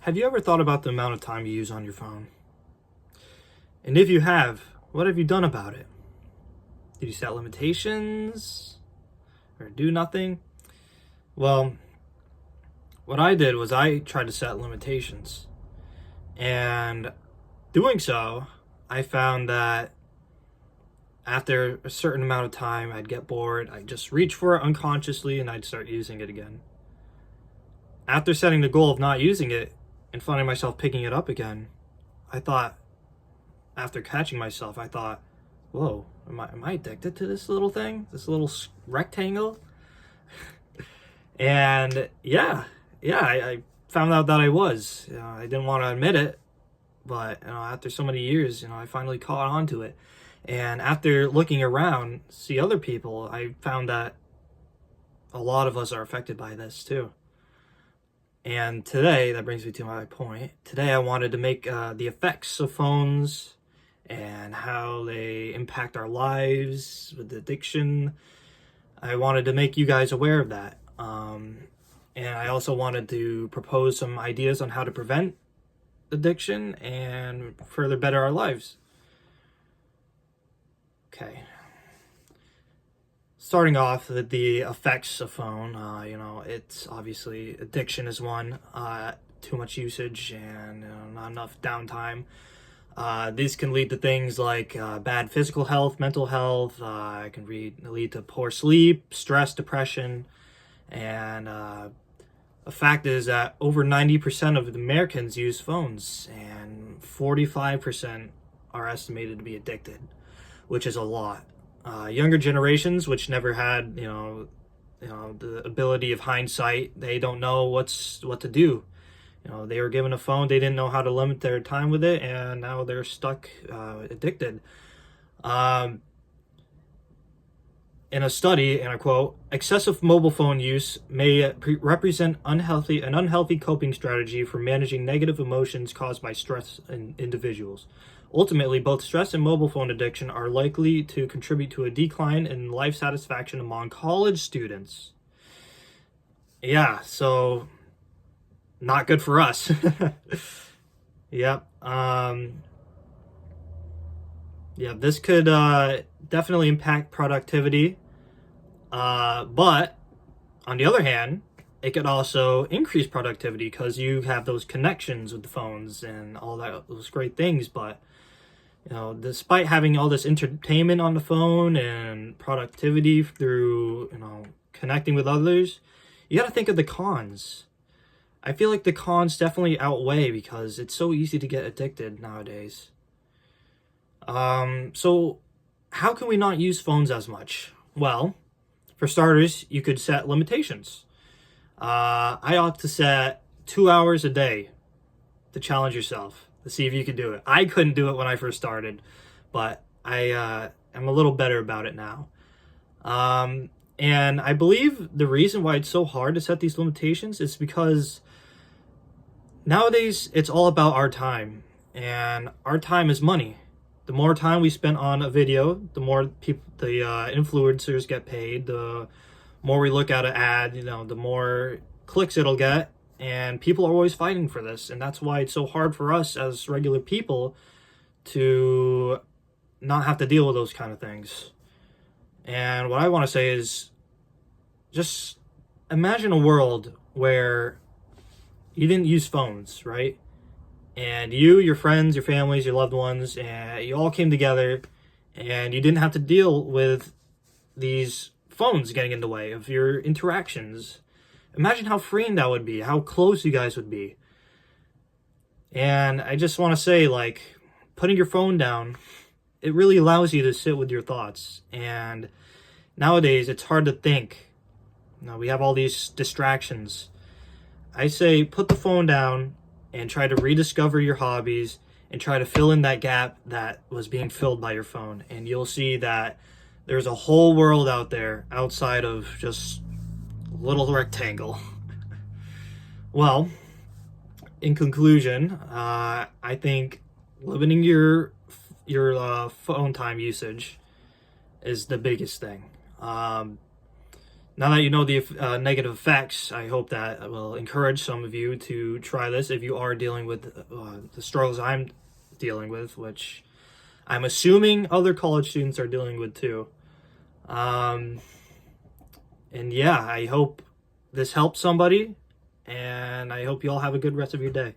Have you ever thought about the amount of time you use on your phone? And if you have, what have you done about it? Did you set limitations or do nothing? Well, what I did was I tried to set limitations. And doing so, I found that after a certain amount of time, I'd get bored. I'd just reach for it unconsciously and I'd start using it again. After setting the goal of not using it and finding myself picking it up again, I thought, after catching myself, I thought, whoa, am I addicted to this little thing? This little rectangle? And I found out that I was. I didn't want to admit it, but after so many years, I finally caught on to it. And after looking around, see other people, I found that a lot of us are affected by this too. And today, that brings me to my point. Today, I wanted to make the effects of phones and how they impact our lives with addiction. I wanted to make you guys aware of that. And I also wanted to propose some ideas on how to prevent addiction and further better our lives. Okay. Starting off with the effects of phone, it's obviously addiction is one, too much usage and not enough downtime. These can lead to things like bad physical health, mental health. It can lead to poor sleep, stress, depression, and the fact is that over 90% of Americans use phones, and 45% are estimated to be addicted, which is a lot. Younger generations, which never had, the ability of hindsight, they don't know what to do. They were given a phone, they didn't know how to limit their time with it, and now they're stuck, addicted. In a study, and I quote, excessive mobile phone use may represent an unhealthy coping strategy for managing negative emotions caused by stress in individuals. Ultimately, both stress and mobile phone addiction are likely to contribute to a decline in life satisfaction among college students. Yeah, so not good for us. Yep. This could definitely impact productivity. But on the other hand, it could also increase productivity because you have those connections with the phones and all those great things. But despite having all this entertainment on the phone and productivity through connecting with others, you got to think of the cons. I feel like the cons definitely outweigh because it's so easy to get addicted nowadays. So how can we not use phones as much? Well, for starters, you could set limitations. I opt to set 2 hours a day to challenge yourself to see if you can do it. I couldn't do it when I first started, but I am a little better about it now. And I believe the reason why it's so hard to set these limitations is because nowadays it's all about our time, and our time is money. The more time we spend on a video, the more the influencers get paid. The more we look at an ad, the more clicks it'll get. And people are always fighting for this. And that's why it's so hard for us as regular people to not have to deal with those kind of things. And what I want to say is just imagine a world where you didn't use phones, right? And you, your friends, your families, your loved ones, and you all came together and you didn't have to deal with these phones getting in the way of your interactions. Imagine how freeing that would be, how close you guys would be. And I just want to say, putting your phone down, it really allows you to sit with your thoughts. And nowadays, it's hard to think. We have all these distractions. I say put the phone down and try to rediscover your hobbies and try to fill in that gap that was being filled by your phone. And you'll see that there's a whole world out there outside of just a little rectangle. Well, in conclusion, I think limiting your phone time usage is the biggest thing. Now that you know the negative effects, I hope that will encourage some of you to try this if you are dealing with the struggles I'm dealing with, which I'm assuming other college students are dealing with too. And yeah, I hope this helps somebody, and I hope you all have a good rest of your day.